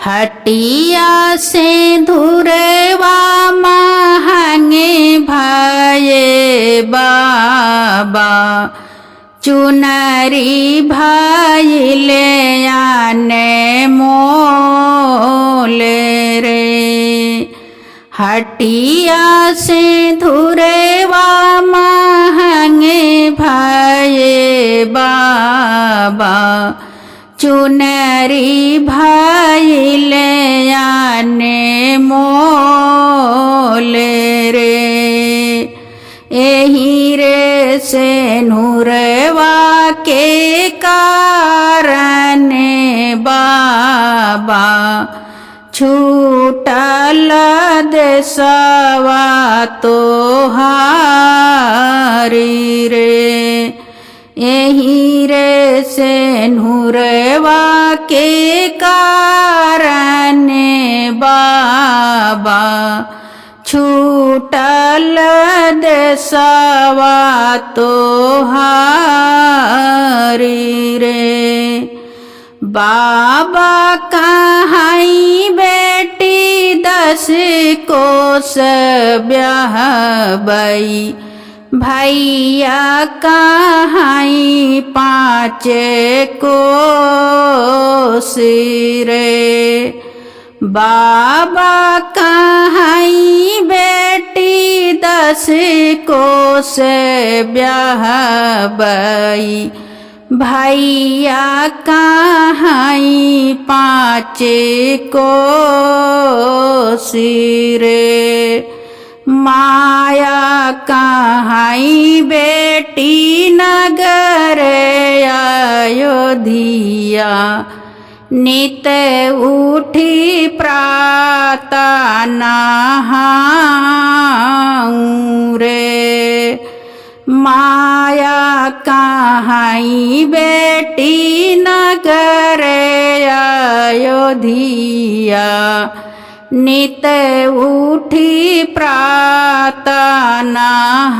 हटिया से धुरवा महंगे भये बाबा चुनरी भइले आने मोले रे। हटिया से धुरवा महंगे भये बाबा चुनरी भइले आने मोले रे। एही रे से नूरवा के कारण बाबा छूटल देशवा तोहारी रे। एही रे से नूरवा के कारण बाबा छूटल देशवा तोहारी रे। बाबा कहाई बेटी 10 कोस ब्याहबई भैया कहाई 5 कोस रे। बाबा कहाई बेटी 10 कोस ब्याहबई भैया कहाई 5 कोस रे। माया कहाई बेटी नगर अयोध्या नित उठी प्राता नहाऊं रे। माया कहाई बेटी नगर अयोध्या नित उठी प्राता नहाऊं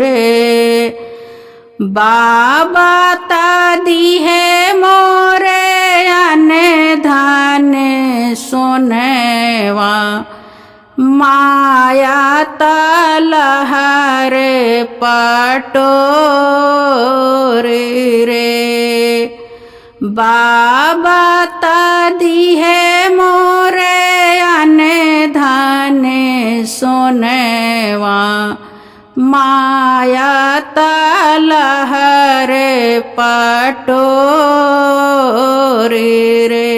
रे। बाबा तादी है मोरे अने धन सोनेवा माया तलहर पटोरे रे। बाबा तादी है मोरे अने धन सोनेवा माया तलहर पटोरे रे।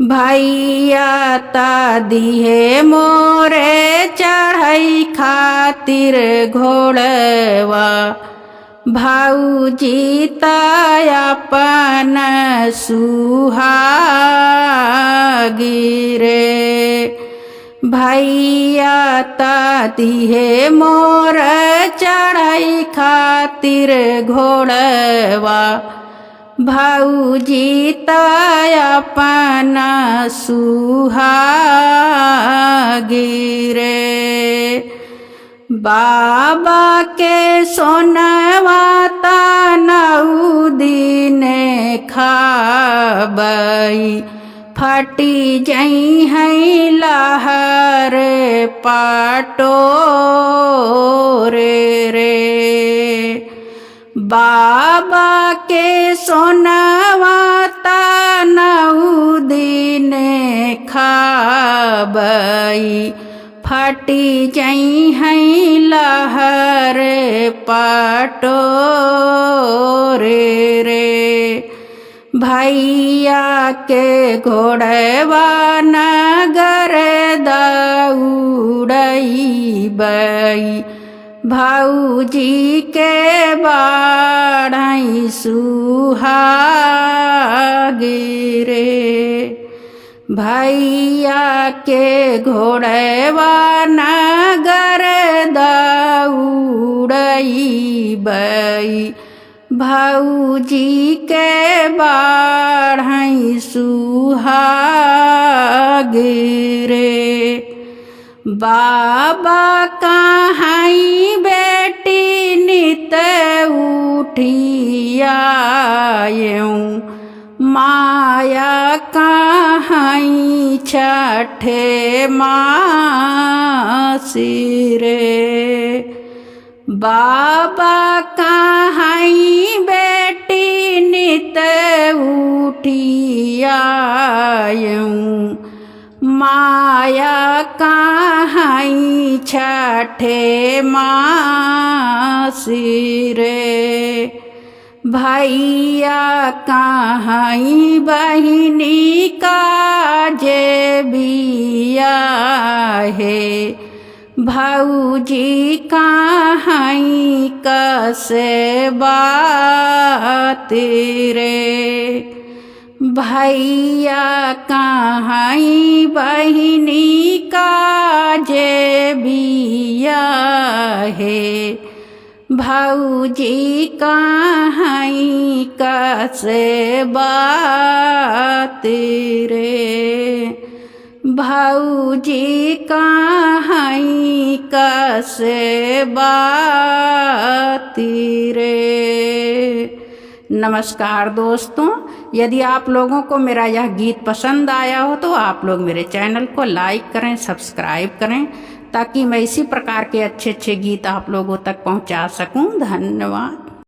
भैया तादी है मोरे चढ़ाई खातिर घोड़वा भाऊजी अपन सुहागी रे। भैया तादी है मोर चढ़ाई खातिर घोड़वा भाऊजी अपन सुहागी रे। बाबा के सोनवा तनऊ दिन खाबई फटी जई है लहर पटोरे रे। बाबा के सोनवा तनऊ दिन खाबई फटी जई है लहर पटोरे रे। भैया के घोड़वा नगर दौड़ई बई भाऊजी के बाढ़ई सुहागी रे। भैया के घोड़वा नगर दौड़ई बई भाऊजी के बाढ़ई सुहागी रे। बाबा कहाई बेटी नित उठियायूं माया कहाई छठे मासी रे। बाबा कहाई बेटी नित उठियायूं। माया कहाई छठे मासी रे। भैया कहाई बहिनी काजे बिया है। भौजी कहाई कसे बात रे। भैया कहाई बहिनी काजे बिया है। भौजी कहाई कसे बात रे। भौजी कहाई कसे बात रे। नमस्कार दोस्तों, यदि आप लोगों को मेरा यह गीत पसंद आया हो तो आप लोग मेरे चैनल को लाइक करें, सब्सक्राइब करें, ताकि मैं इसी प्रकार के अच्छे अच्छे गीत आप लोगों तक पहुंचा सकूं। धन्यवाद।